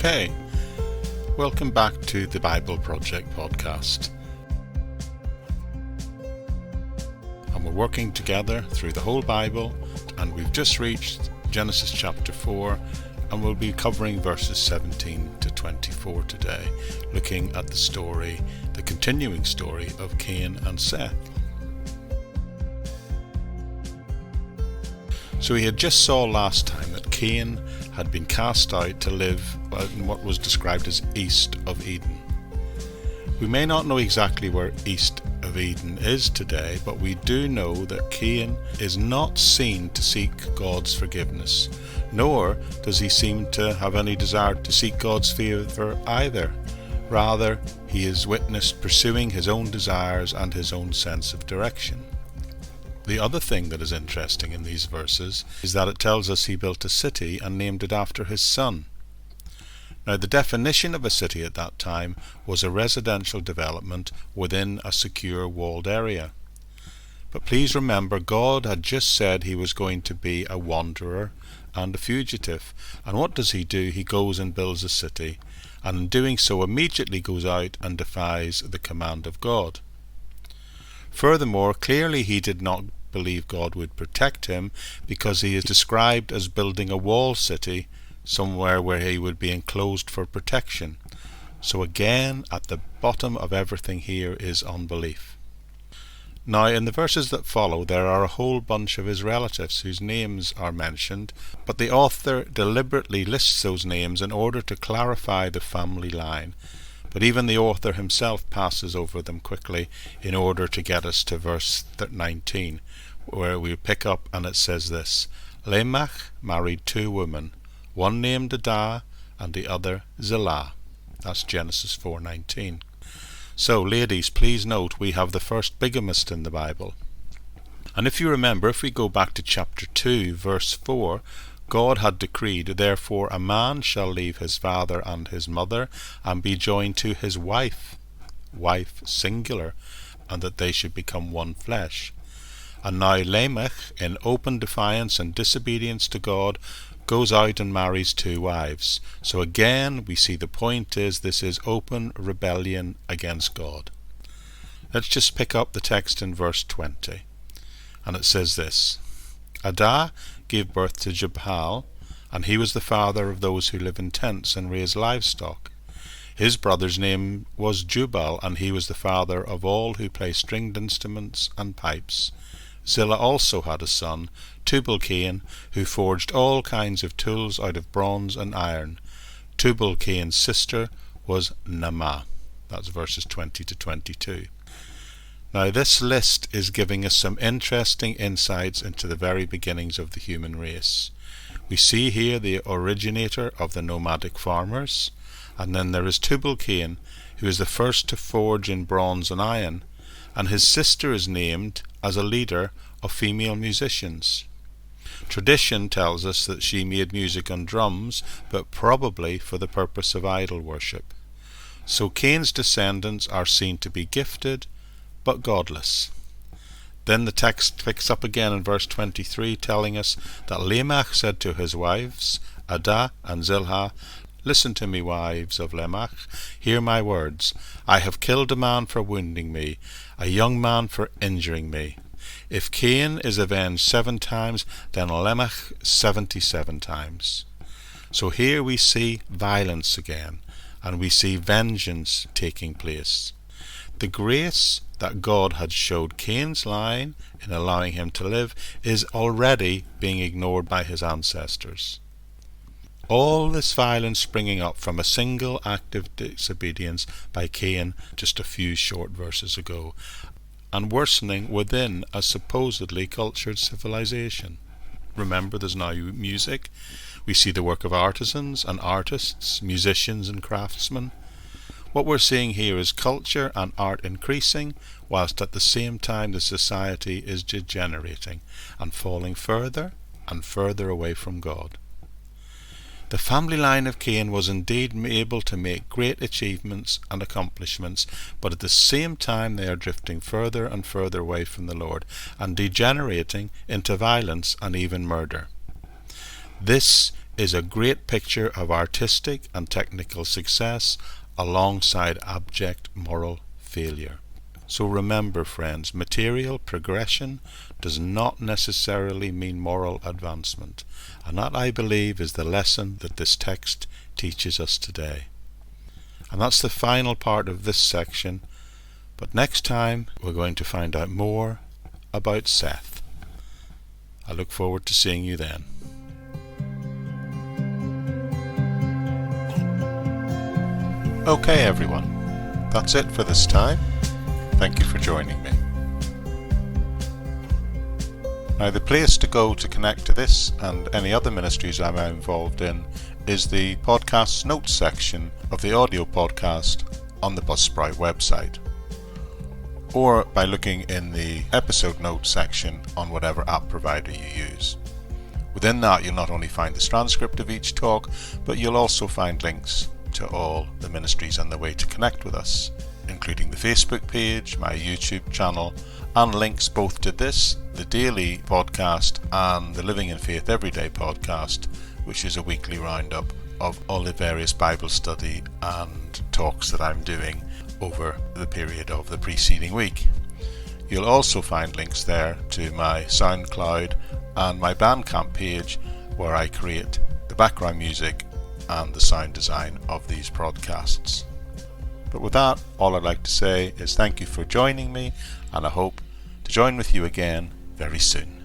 Okay, welcome back to the Bible Project podcast. And we're working together through the whole Bible, and we've just reached Genesis chapter 4, and we'll be covering verses 17 to 24 today, looking at the story, the continuing story of Cain and Seth. So we had just saw last time that Cain had been cast out to live in what was described as east of Eden. We may not know exactly where east of Eden is today, but we do know that Cain is not seen to seek God's forgiveness, nor does he seem to have any desire to seek God's favour either. Rather, he is witnessed pursuing his own desires and his own sense of direction. The other thing that is interesting in these verses is that it tells us he built a city and named it after his son. Now, the definition of a city at that time was a residential development within a secure walled area. But please remember, God had just said he was going to be a wanderer and a fugitive. And what does he do? He goes and builds a city, and in doing so immediately goes out and defies the command of God. Furthermore, clearly he did not believe God would protect him, because he is described as building a walled city somewhere where he would be enclosed for protection. So again, at the bottom of everything here is unbelief. Now, in the verses that follow, there are a whole bunch of his relatives whose names are mentioned, but the author deliberately lists those names in order to clarify the family line. But even the author himself passes over them quickly in order to get us to verse 19, where we pick up and it says this: Lamech married two women, one named Adah and the other Zillah. That's Genesis 4:19. So, ladies, please note we have the first bigamist in the Bible. And if you remember, if we go back to chapter 2, verse 4, God had decreed, therefore a man shall leave his father and his mother, and be joined to his wife singular, and that they should become one flesh. And now Lamech, in open defiance and disobedience to God, goes out and marries two wives. So again, we see the point is this is open rebellion against God. Let's just pick up the text in verse 20. And it says this: Adah gave birth to Jubal, and he was the father of those who live in tents and raise livestock. His brother's name was Jubal, and he was the father of all who play stringed instruments and pipes. Zillah also had a son, Tubal-Cain, who forged all kinds of tools out of bronze and iron. Tubal-Cain's sister was Naamah. That's verses 20 to 22. Now, this list is giving us some interesting insights into the very beginnings of the human race. We see here the originator of the nomadic farmers, and then there is Tubal-Cain, who is the first to forge in bronze and iron, and his sister is named as a leader of female musicians. Tradition tells us that she made music on drums, but probably for the purpose of idol worship. So Cain's descendants are seen to be gifted, but godless. Then the text picks up again in verse 23, telling us that Lamech said to his wives, Adah and Zillah, Listen to me, wives of Lamech, hear my words. I have killed a man for wounding me, a young man for injuring me. If Cain is avenged 7 times, then Lamech 77 times. So here we see violence again, and we see vengeance taking place. The grace that God had showed Cain's line in allowing him to live is already being ignored by his ancestors. All this violence springing up from a single act of disobedience by Cain just a few short verses ago, and worsening within a supposedly cultured civilization. Remember, there's now music. We see the work of artisans and artists, musicians and craftsmen. What we're seeing here is culture and art increasing, whilst at the same time the society is degenerating and falling further and further away from God. The family line of Cain was indeed able to make great achievements and accomplishments, but at the same time they are drifting further and further away from the Lord and degenerating into violence and even murder. This is a great picture of artistic and technical success alongside abject moral failure. So remember, friends, material progression does not necessarily mean moral advancement, and that, I believe, is the lesson that this text teaches us today. And that's the final part of this section, but next time we're going to find out more about Seth. I look forward to seeing you then. Okay everyone, that's it for this time. Thank you for joining me. Now the place to go to connect to this and any other ministries I'm involved in is the podcast's notes section of the audio podcast on the Buzzsprout website, or by looking in the episode notes section on whatever app provider you use. Within that you'll not only find the transcript of each talk, but you'll also find links to all the ministries and the way to connect with us, including the Facebook page, my YouTube channel, and links both to this, the daily podcast, and the Living in Faith Everyday podcast, which is a weekly roundup of all the various Bible study and talks that I'm doing over the period of the preceding week. You'll also find links there to my SoundCloud and my Bandcamp page, where I create the background music and the sound design of these podcasts. But with that, all I'd like to say is thank you for joining me, and I hope to join with you again very soon.